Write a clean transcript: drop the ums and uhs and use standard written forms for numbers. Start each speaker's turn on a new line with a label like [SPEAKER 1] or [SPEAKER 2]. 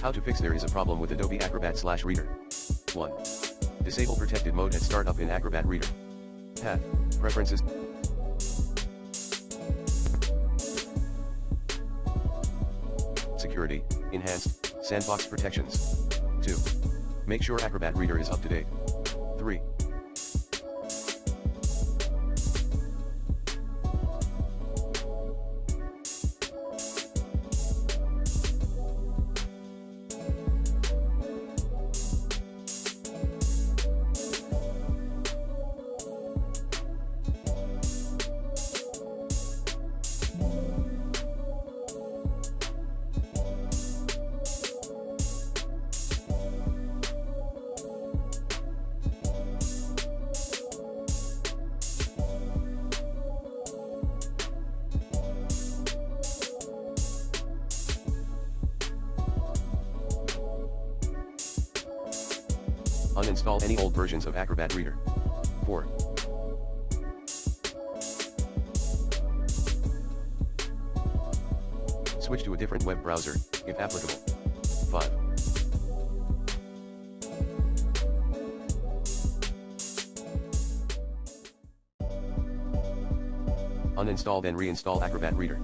[SPEAKER 1] How to fix. There is a problem with Adobe Acrobat/Reader. 1. Disable protected mode at startup in Acrobat Reader. Path, Preferences. Security, Enhanced, Sandbox Protections. 2. Make sure Acrobat Reader is up to date. 3. Uninstall any old versions of Acrobat Reader. 4. Switch to a different web browser, if applicable. 5. Uninstall then reinstall Acrobat Reader.